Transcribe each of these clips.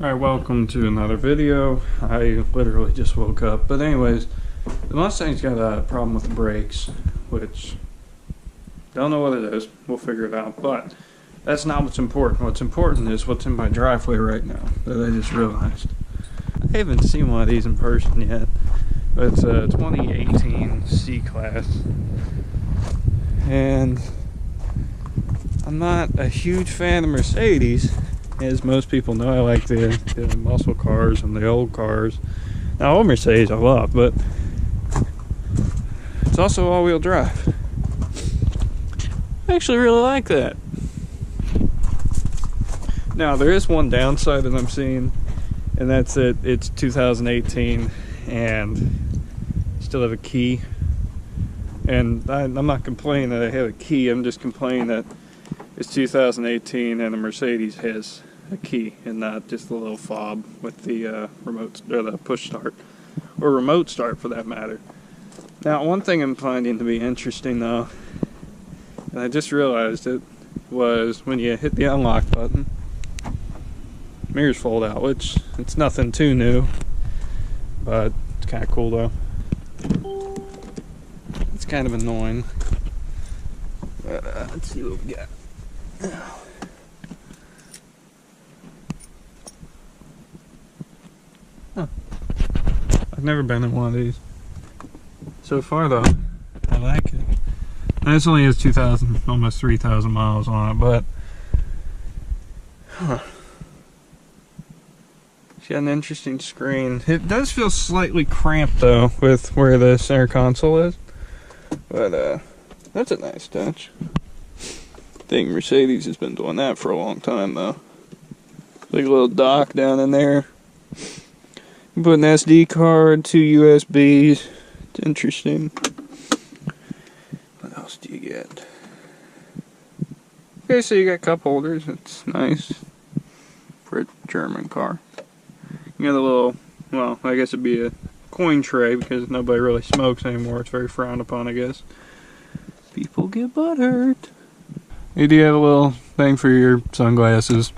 Alright, welcome to another video. I literally just woke up. But anyways, the Mustang's got a problem with the brakes, which, don't know what it is. We'll figure it out. But that's not what's important. What's important is what's in my driveway right now that I just realized. I haven't seen one of these in person yet. But it's a 2018 C-Class. And I'm not a huge fan of Mercedes. As most people know, I like the muscle cars and the old cars. Now, old Mercedes I love, but it's also all-wheel drive. I actually really like that. Now, there is one downside that I'm seeing, and that's that it's 2018 and still have a key. And I'm not complaining that I have a key, I'm just complaining that it's 2018 and the Mercedes has a key and not just the little fob with the remote or the push start or remote start for that matter. Now, one thing I'm finding to be interesting though, and I just realized it, was when you hit the unlock button, mirrors fold out, which it's nothing too new, but it's kind of cool though. It's kind of annoying. But, let's see what we got. Huh. I've never been in one of these. So far though, I like it. And this only has 2,000, almost 3,000 miles on it, but it's got an interesting screen. It does feel slightly cramped though with where the center console is, but that's a nice touch. I think Mercedes has been doing that for a long time though. Like a little dock down in there. You put an SD card, 2 USBs. It's interesting. What else do you get? Okay, so you got cup holders. It's nice for a German car. You got a little, well, I guess it'd be a coin tray because nobody really smokes anymore. It's very frowned upon, I guess. People get butthurt. You do have a little thing for your sunglasses,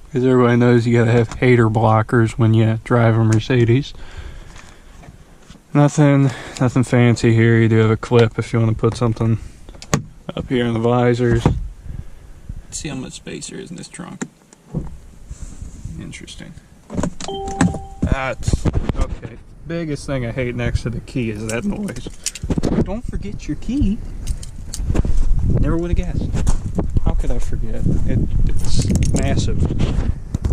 because everybody knows you gotta have hater blockers when you drive a Mercedes. Nothing fancy here. You do have a clip if you want to put something up here in the visors. Let's see how much space there is in this trunk. Interesting. That's okay. Biggest thing I hate next to the key is that noise. Don't forget your key. Never would have guessed. How could I forget? It's massive.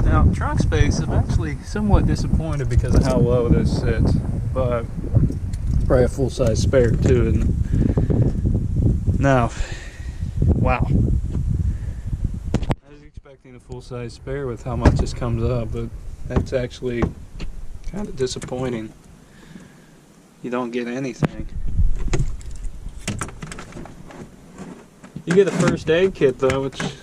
Now, trunk space, I'm actually somewhat disappointed because of how low this sits, but probably a full-size spare too, isn't it? Now, wow. I was expecting a full-size spare with how much this comes up, but that's actually kind of disappointing. You don't get anything. You get a first aid kit though, which is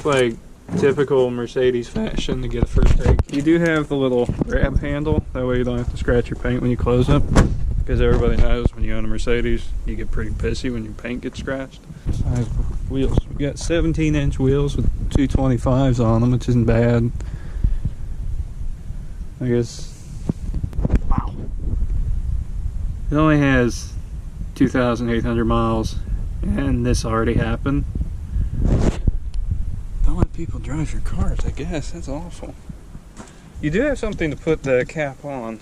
like typical Mercedes fashion to get a first aid kit. You do have the little grab handle, that way you don't have to scratch your paint when you close it. Because everybody knows when you own a Mercedes, you get pretty pissy when your paint gets scratched. Size wheels. We got 17-inch wheels with 225s on them, which isn't bad. I guess. Wow. It only has 2,800 miles. And this already happened. Don't let people drive your cars, I guess. That's awful. You do have something to put the cap on,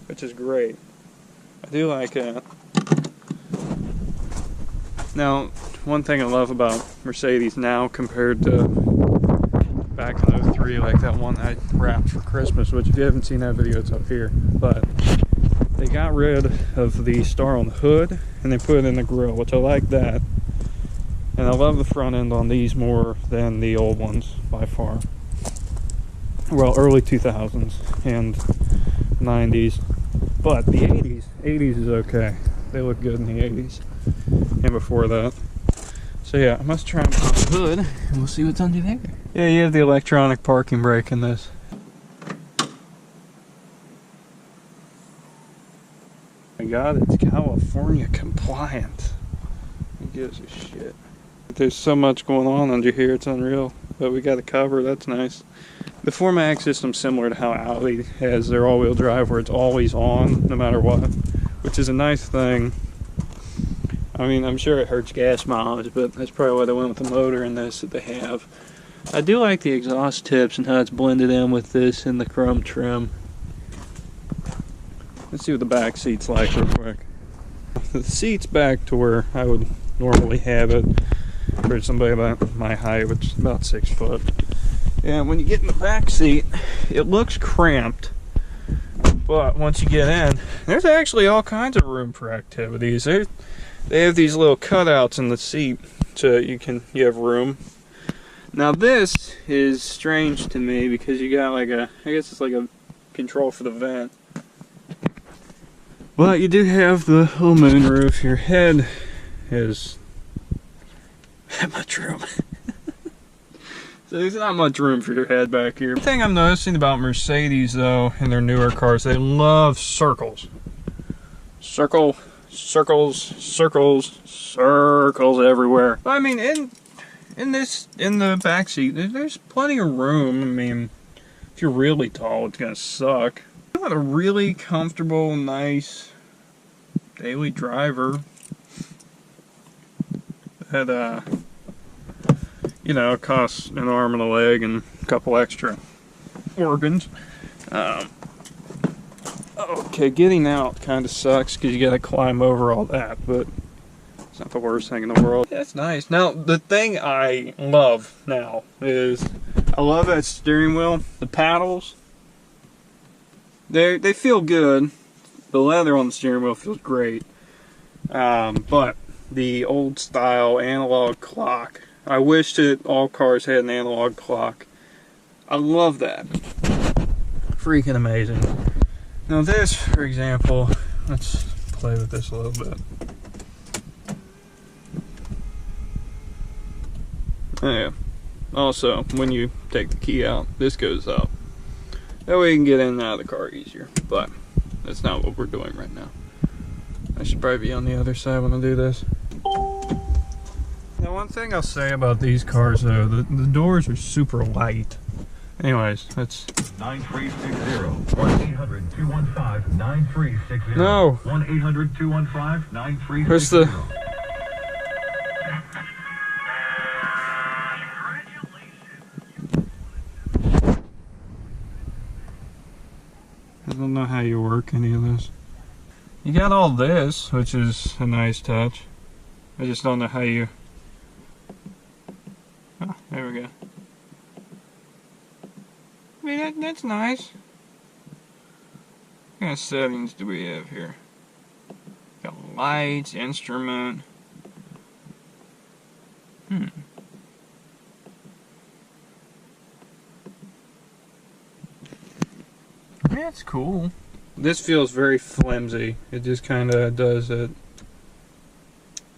which is great. I do like it. Now, one thing I love about Mercedes now compared to back in 03, like that one I wrapped for Christmas, which if you haven't seen that video, it's up here. But they got rid of the star on the hood and they put it in the grille, which I like that. And I love the front end on these more than the old ones by far. Well, early 2000s and 90s. But the 80s is okay. They look good in the 80s and before that. So yeah, I must try and pop the hood and we'll see what's under there. Yeah, you have the electronic parking brake in this. My God, it's California compliant. Who gives a shit? There's so much going on under here, it's unreal. But we got a cover, that's nice. The 4MAX system's similar to how Audi has their all-wheel drive, where it's always on, no matter what, which is a nice thing. I mean, I'm sure it hurts gas mileage, but that's probably why they went with the motor in this that they have. I do like the exhaust tips and how it's blended in with this and the chrome trim. Let's see what the back seat's like real quick. The seat's back to where I would normally have it for somebody about my height, which is about 6 foot. And when you get in the back seat, it looks cramped, but once you get in, there's actually all kinds of room for activities. They have these little cutouts in the seat so you have room. Now this is strange to me because you got like I guess it's like a control for the vent. But you do have the little moonroof. Your head is that much room. So there's not much room for your head back here. The thing I'm noticing about Mercedes though, in their newer cars, they love circles. Circles everywhere. But I mean, in the back seat, there's plenty of room. I mean, if you're really tall, it's gonna suck. You want a really comfortable, nice daily driver that you know, costs an arm and a leg and a couple extra organs. Okay, getting out kind of sucks because you got to climb over all that, but it's not the worst thing in the world. That's nice. Now, the thing I love now is I love that steering wheel. The paddles, they feel good. The leather on the steering wheel feels great. But the old style analog clock, I wish that all cars had an analog clock. I love that. Freaking amazing. Now this, for example, let's play with this a little bit. Oh yeah. Also, when you take the key out, this goes up. That way you can get in and out of the car easier. But that's not what we're doing right now. I should probably be on the other side when I do this. Now one thing I'll say about these cars though, the doors are super light. Anyways, that's 9360 1-800-215-9360. No. 1-800-215-9360. Where's the I don't know how you work any of this. You got all this, which is a nice touch. I just don't know how you... Oh, there we go. I mean, that's nice. What kind of settings do we have here? Got lights, instrument. That's cool. This feels very flimsy. It just kind of does it.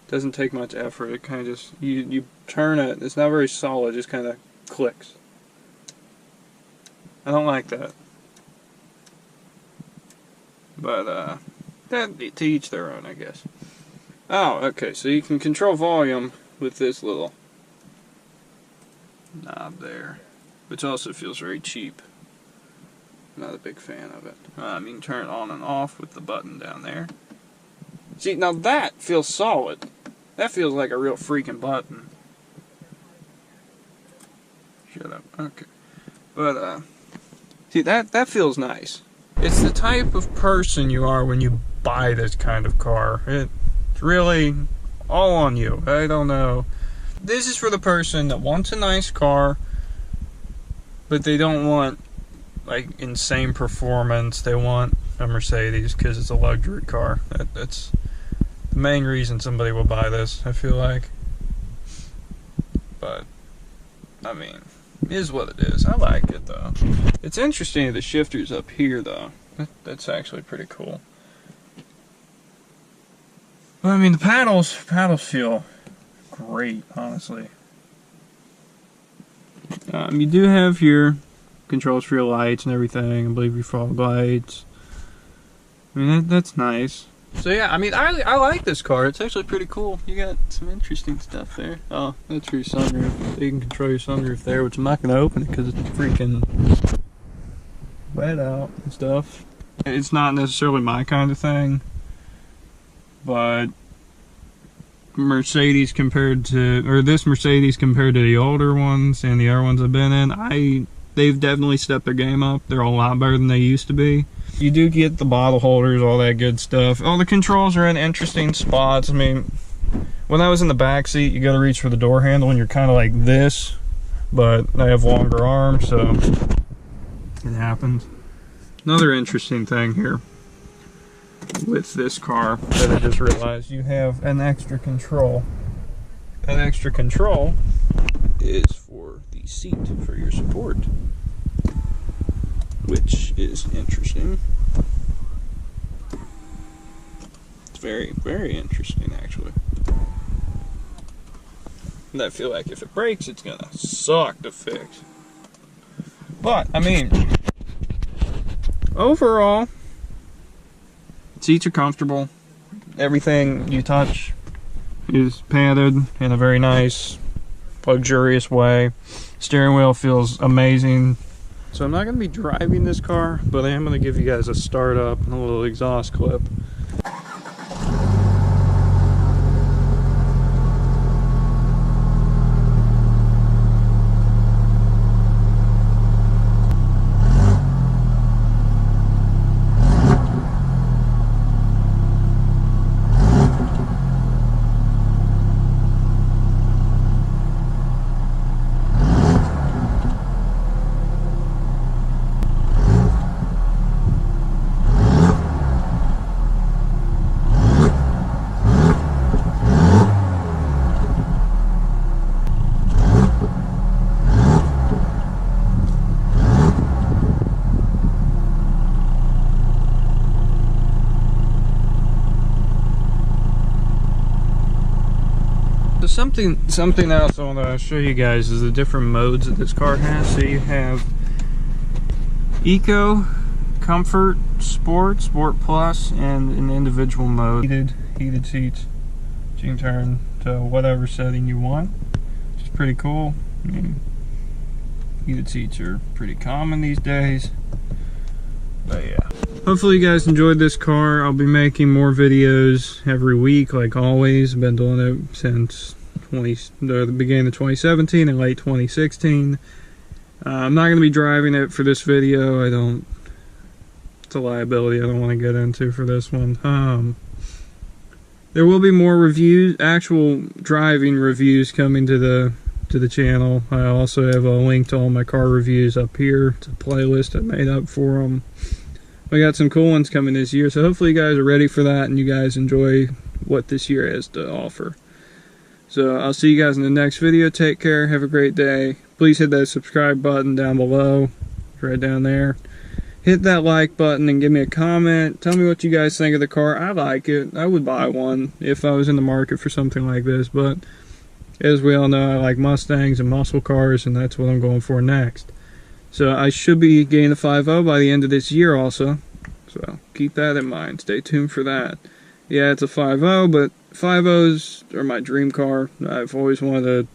Doesn't take much effort. It kind of just you turn it. It's not very solid. It just kind of clicks. I don't like that. But that to each their own, I guess. Oh, okay. So you can control volume with this little knob there, which also feels very cheap. Not a big fan of it. You can turn it on and off with the button down there. See, now that feels solid. That feels like a real freaking button. Shut up. Okay. But, see, that feels nice. It's the type of person you are when you buy this kind of car. It's really all on you. I don't know. This is for the person that wants a nice car, but they don't want like insane performance. They want a Mercedes because it's a luxury car. That's the main reason somebody will buy this, I feel like. But I mean, it is what it is. I like it though. It's interesting that the shifter's up here though. That's actually pretty cool. But I mean, the paddles feel great, honestly. You do have your controls for your lights and everything. I believe your fog lights. I mean, that's nice. So yeah, I mean, I like this car. It's actually pretty cool. You got some interesting stuff there. Oh, that's your sunroof. You can control your sunroof there, which I'm not going to open it because it's freaking wet out and stuff. It's not necessarily my kind of thing, but Mercedes compared to, or this Mercedes compared to the older ones and the other ones I've been in, they've definitely stepped their game up. They're a lot better than they used to be. You do get the bottle holders, all that good stuff. All the controls are in interesting spots. I mean, when I was in the back seat, you got to reach for the door handle and you're kind of like this, but I have longer arms, so it happens. Another interesting thing here with this car that I just realized, you have an extra control. That extra control is for the seat for your support, which is interesting. It's very, very interesting, actually. And I feel like if it breaks, it's gonna suck to fix. But, I mean, overall, seats are comfortable. Everything you touch is padded in a very nice, luxurious way. Steering wheel feels amazing. So I'm not going to be driving this car, but I am going to give you guys a start up and a little exhaust clip. So something else I want to show you guys is the different modes that this car has. So you have Eco, Comfort, Sport, Sport Plus, and an individual mode. Heated seats. You can turn to whatever setting you want, which is pretty cool. I mean, heated seats are pretty common these days. But yeah. Hopefully you guys enjoyed this car. I'll be making more videos every week, like always. I've been doing it since the beginning of 2017 and late 2016. I'm not going to be driving it for this video. It's a liability I don't want to get into for this one. There will be more reviews, actual driving reviews coming to the channel. I also have a link to all my car reviews up here. It's a playlist I made up for them. I got some cool ones coming this year, so hopefully you guys are ready for that and you guys enjoy what this year has to offer. So I'll see you guys in the next video. Take care. Have a great day. Please hit that subscribe button down below. It's right down there. Hit that like button and give me a comment. Tell me what you guys think of the car. I like it. I would buy one if I was in the market for something like this. But as we all know, I like Mustangs and muscle cars, and that's what I'm going for next. So I should be getting the 5.0 by the end of this year also. So keep that in mind. Stay tuned for that. Yeah, it's a 5.0, but 5.0s are my dream car. I've always wanted a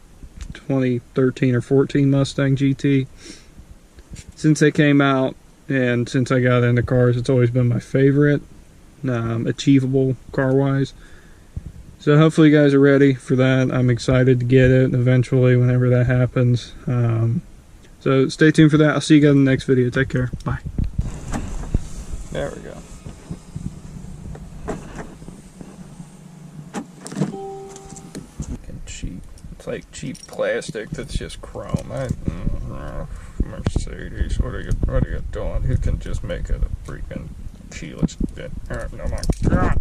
2013 or 14 Mustang GT. Since they came out and since I got into cars, it's always been my favorite, achievable car-wise. So hopefully you guys are ready for that. I'm excited to get it eventually whenever that happens. So stay tuned for that. I'll see you guys in the next video. Take care. Bye. There we go. Fucking cheap. It's like cheap plastic that's just chrome. Mercedes, what are you doing? Who can just make it a freaking keyless? Oh my God.